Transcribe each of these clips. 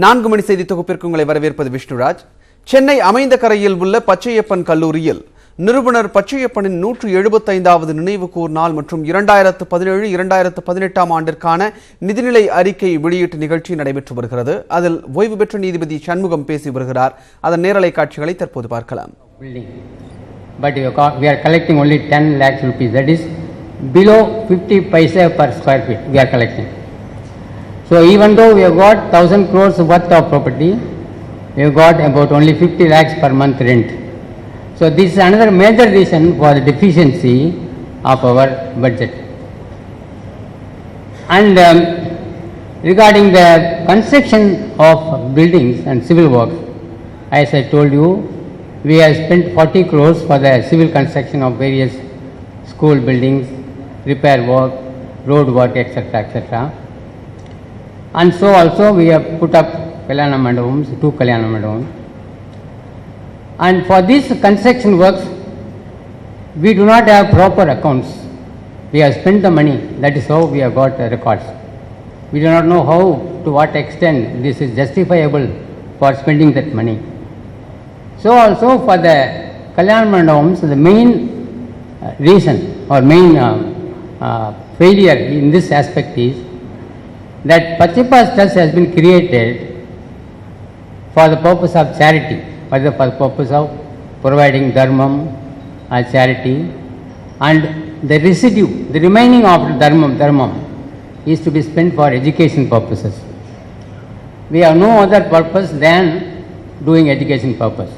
நான்கு மணி செய்தி தொகுப்பிற்கு உங்களை வரவேற்பது விஷ்ணுராஜ். சென்னை அமைந்த கரையில் உள்ள பச்சையப்பன் கல்லூரியில் நிறுவனர் பச்சையப்பனின் 175வது நினைவு கூர் நாள் மற்றும் 2017-2018 ஆண்டிற்கான நிதிநிலை அறிக்கை வெளியீட்டு நிகழ்ச்சி நடைபெற்று வருகிறது. அதில் ஓய்வு பெற்ற நீதிபதி சண்முகம் பேசி வருகிறார். அதன் நேரலை காட்சிகளை தற்போது பார்க்கலாம். But we are collecting only 10 lakhs rupees, that is below 50 paise per square feet we are collecting. So even though we have got 1000 crores worth of property, we have got about only 50 lakhs per month rent. So this is another major reason for the deficiency of our budget. And regarding the construction of buildings and civil works, as I told you, we have spent 40 crores for the civil construction of various school buildings, repair work, road work, etc., etc. And so also we have put up Kalyana Mandapams, 2 Kalyana Mandapams. And for these construction works, we do not have proper accounts. We have spent the money, that is how we have got the records. We do not know how, to what extent this is justifiable for spending that money. So also for the Kalyana Mandapams, the main reason or main failure in this aspect is that Pachipas Trust has been created for the purpose of charity, for the purpose of providing dharmam as charity, and the residue, the remaining of the dharmam is to be spent for education purposes. We have no other purpose than doing education purpose,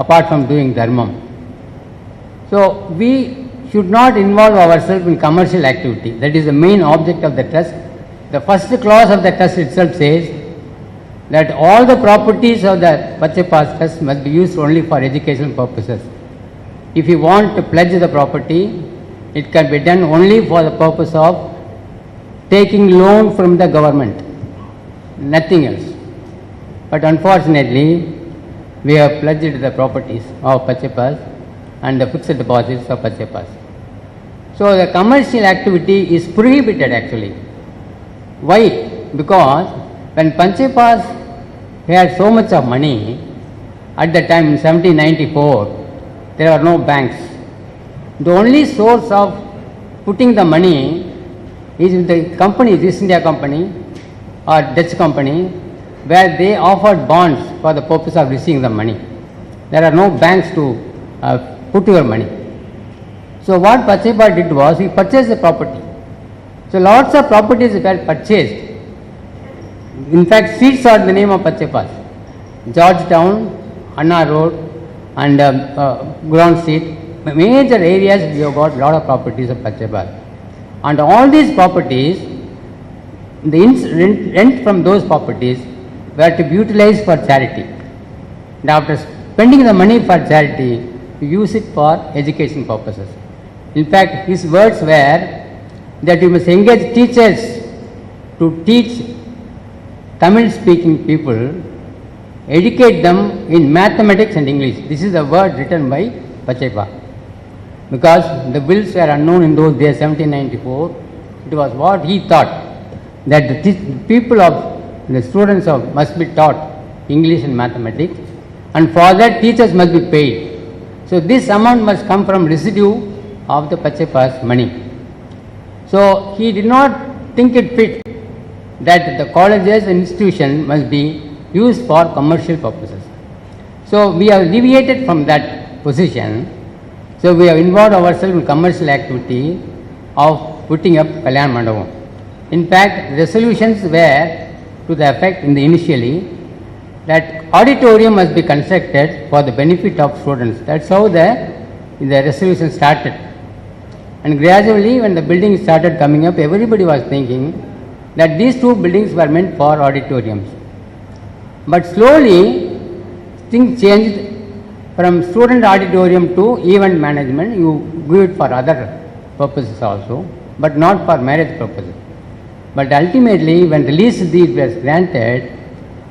apart from doing dharmam. So we should not involve ourselves in commercial activity. That is the main object of the trust. The first clause of the trust itself says that all the properties of the Pachipas Trust must be used only for educational purposes. If you want to pledge the property, it can be done only for the purpose of taking loan from the government, nothing else. But unfortunately, we have pledged the properties of Pachipas and the fixed deposits of Pachipas. So the commercial activity is prohibited actually. Why? Because when Pachipas had so much of money, at the time in 1794, there were no banks. The only source of putting the money is in the company, East India Company or Dutch Company, where they offered bonds for the purpose of receiving the money. There are no banks to put your money. So what Pachipa did was he purchased the property. So lots of properties were purchased. In fact, streets are the name of Pachipas. Georgetown, Anna Road and Ground Street, major areas we have got lot of properties of Pachipas. And all these properties, the rent from those properties were to be utilized for charity. And after spending the money for charity, you use it for education purposes. In fact, his words were that you must engage teachers to teach Tamil speaking people, educate them in mathematics and English. This is a word written by Pachipa. Because the bills were unknown in those days, 1794, it was what he thought, that the people of the students of must be taught English and mathematics, and for that teachers must be paid. So this amount must come from residue of the Pachipa's money. So he did not think it fit that the colleges and institutions must be used for commercial purposes. So we have deviated from that position. So we have involved ourselves in commercial activity of putting up Kalyana Mandapam. In fact, resolutions were to the effect in the initially that auditorium must be constructed for the benefit of students. That's how the resolution started. And gradually when the building started coming up, everybody was thinking that these two buildings were meant for auditoriums. But slowly things changed from student auditorium to event management. You give it for other purposes also, but not for marriage purposes. But ultimately when the lease deed was granted,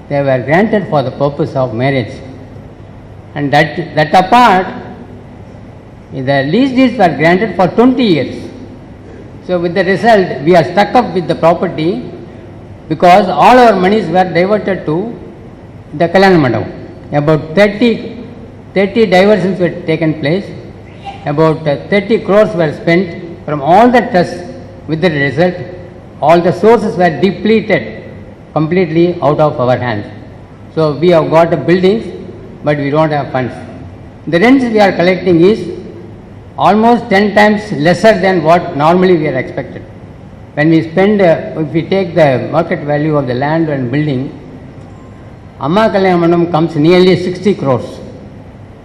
they were granted for the purpose of marriage. And that apart, the lease deeds were granted for 20 years. So with the result, we are stuck up with the property because all our monies were diverted to the Kalyana Mandapam. About 30 diversions were taken place. About 30 crores were spent from all the trusts. With the result, all the sources were depleted completely out of our hands. So we have got the buildings, but we don't have funds. The rents we are collecting is almost 10 times lesser than what normally we are expected. When we spend, if we take the market value of the land and building, Amma Kalyana Mandapam comes nearly 60 crores.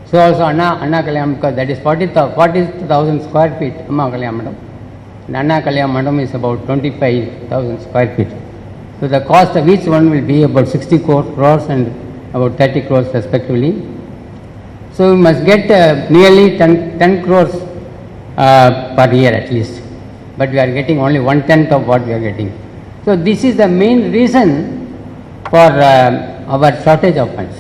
So also Anna Kalyana, because that is 40,000 square feet, Amma Kalyana Mandapam. And Anna Kalyana Mandapam is about 25,000 square feet. So the cost of each one will be about 60 crores and about 30 crores respectively. So we must get nearly 10 crores per year at least. But we are getting only 1/10 of what we are getting. So this is the main reason for our shortage of funds.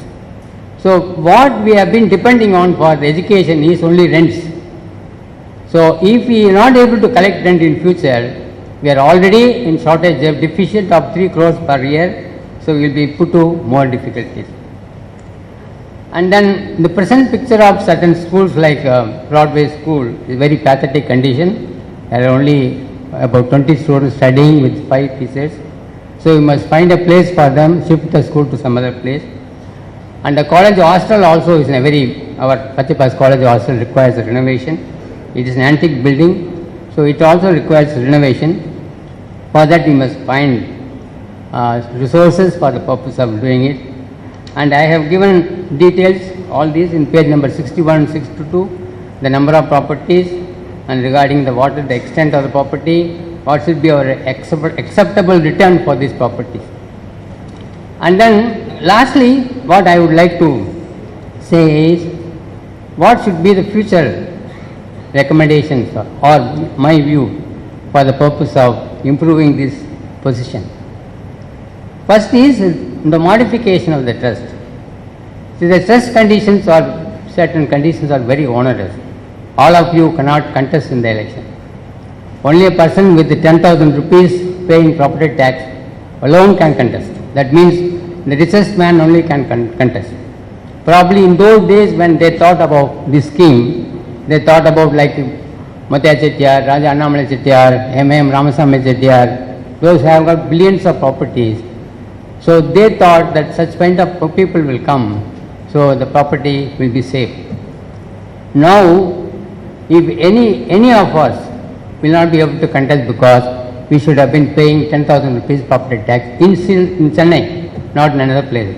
So what we have been depending on for the education is only rents. So if we are not able to collect rent in future, we are already in shortage, deficient of 3 crores per year. So we will be put to more difficulties. And then the present picture of certain schools like Broadway School is very pathetic condition. There are only about 20 students studying with 5 pieces. So we must find a place for them, shift the school to some other place. And the college hostel also is in a very, our Pachipas College hostel requires a renovation. It is an antique building, so it also requires renovation. For that we must find resources for the purpose of doing it. And I have given details, all these in page number 61 and 62, the number of properties and regarding the water, the extent of the property, what should be our acceptable return for these properties. And then lastly, what I would like to say is, what should be the future recommendations or my view for the purpose of improving this position. First is the modification of the trust. See, the trust conditions or certain conditions are very onerous. All of you cannot contest in the election. Only a person with 10,000 rupees paying property tax alone can contest. That means the richest man only can contest. Probably in those days when they thought about this scheme, they thought about like Matya Chettiar, Raja Annamalai Chettiar, M.M. Ramasamy Chettiar, those have got billions of properties. So they thought that such kind of people will come, so the property will be safe. Now, if any of us will not be able to contest because we should have been paying 10,000 rupees property tax in Chennai, not in another place.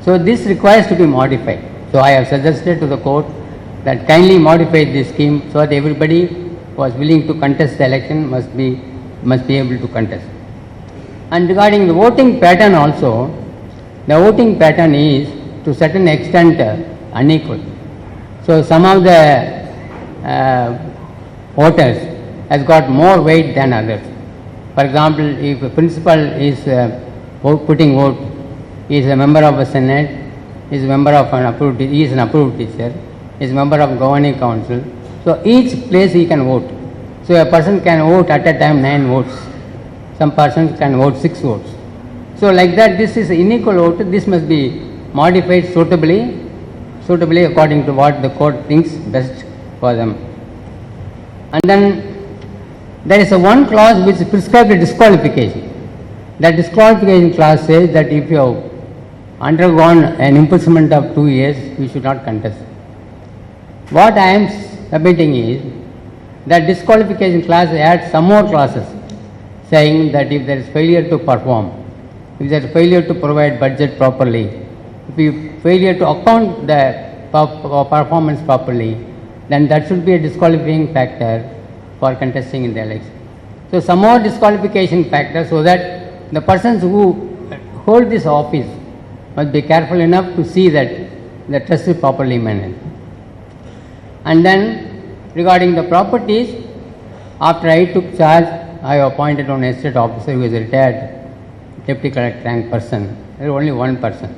So this requires to be modified. So I have suggested to the court that kindly modify this scheme so that everybody who was willing to contest the election must be able to contest. And regarding the voting pattern also, the voting pattern is to certain extent unequal. So some of the voters has got more weight than others. For example, if a principal is putting vote, he is a member of a senate, he is a member of an approved teacher, he is a member of governing council. So each place he can vote. So a person can vote at a time 9 votes. Some persons can vote 6 votes. So like that, this is unequal vote. This must be modified suitably according to what the court thinks best for them. And then there is a one clause which prescribes a disqualification. That disqualification clause says that if you have undergone an imprisonment of 2 years, you should not contest. What I am submitting is that disqualification clause adds some more clauses saying that if there is failure to perform, if there is failure to provide budget properly, if you failure to account the performance properly, then that should be a disqualifying factor for contesting in the election. So some more disqualification factors so that the persons who hold this office must be careful enough to see that the trust is properly managed. And then regarding the properties, after I took charge, I appointed one estate officer who is a retired deputy collector rank person. There is only one person.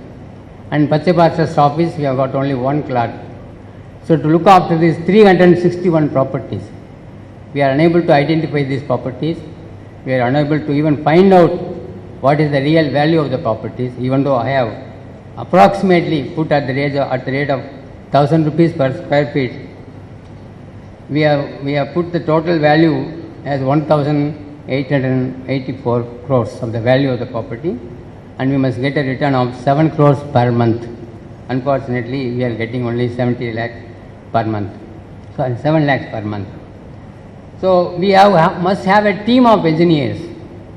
And Pachipas Trust office, we have got only one clerk. So to look after these 361 properties, we are unable to identify these properties. We are unable to even find out what is the real value of the properties, even though I have approximately put at the rate of 1,000 rupees per square feet. We have put the total value as 1,884 crores of the value of the property, and we must get a return of 7 crores per month. Unfortunately, we are getting only 70 lakhs per month. Sorry, 7 lakhs per month. So we must have a team of engineers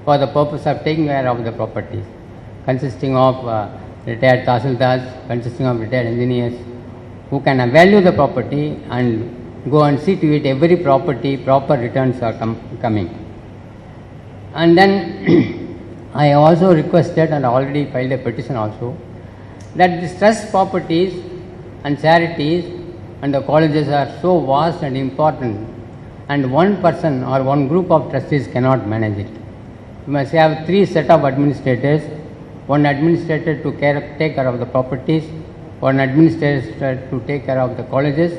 for the purpose of taking care of the properties, consisting of retired tahsildars, consisting of retired engineers who can value the property and go and see to it every property proper returns are coming. And then I also requested and already filed a petition also that the trust properties and charities and the colleges are so vast and important, and one person or one group of trustees cannot manage it. You must have 3 set of administrators, one administrator to take care of the properties, one administrator to take care of the colleges,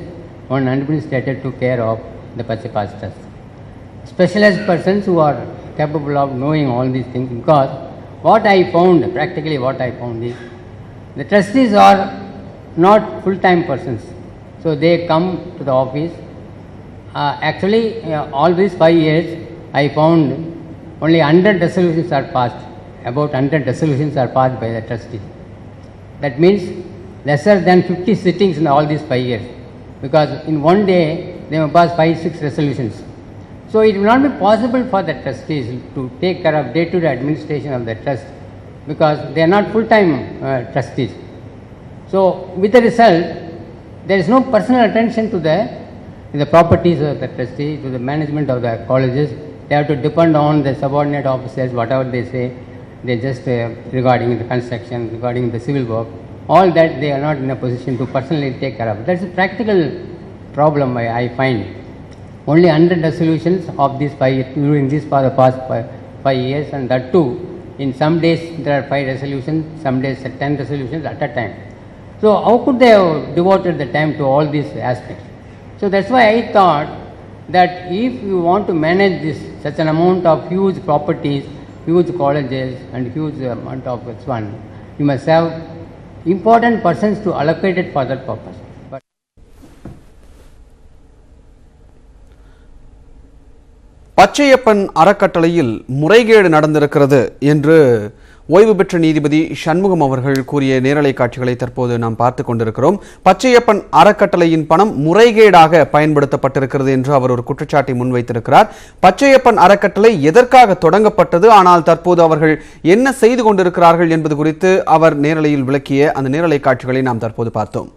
one administrator to care of the Pachipas Trust. Specialized persons who are capable of knowing all these things, because practically what I found is, the trustees are not full-time persons. So they come to the office. Actually, all these 5 years, I found only 100 resolutions are passed. About 100 resolutions are passed by the trustees. That means lesser than 50 sittings in all these 5 years. Because in one day, they may pass 5-6 resolutions. So it will not be possible for the trustees to take care of day-to-day administration of the trust, because they are not full-time trustees. So with the result, there is no personal attention to the properties of the trustee, to the management of the colleges. They have to depend on the subordinate officers, whatever they say. They just regarding the construction, regarding the civil work, all that they are not in a position to personally take care of. That's a practical problem I find. Only 100 resolutions of these 5 during this for the past 5 years, and that too, in some days there are 5 resolutions, some days 10 resolutions at a time. So how could they have devoted the time to all these aspects? So that's why I thought that if you want to manage such an amount of huge properties, huge colleges and huge amount of this one, you must have important persons to allocate it for that purpose. But Pachaiyappan அறக்கட்டளையில் முறைகேடு நடந்திருக்கிறது என்று ஓய்வு பெற்ற நீதிபதி சண்முகம் அவர்கள் கூறிய நேரலை காட்சிகளை தற்போது நாம் பார்த்துக் கொண்டிருக்கிறோம். பச்சையப்பன் அறக்கட்டளையின் பணம் முறைகேடாக பயன்படுத்தப்பட்டிருக்கிறது என்று அவர் ஒரு குற்றச்சாட்டை முன்வைத்திருக்கிறார். பச்சையப்பன் அறக்கட்டளை எதற்காக தொடங்கப்பட்டது, ஆனால் தற்போது அவர்கள் என்ன செய்து கொண்டிருக்கிறார்கள் என்பது குறித்து அவர் நேரலையில் விளக்கிய அந்த நேரலை காட்சிகளை நாம் தற்போது பார்த்தோம்.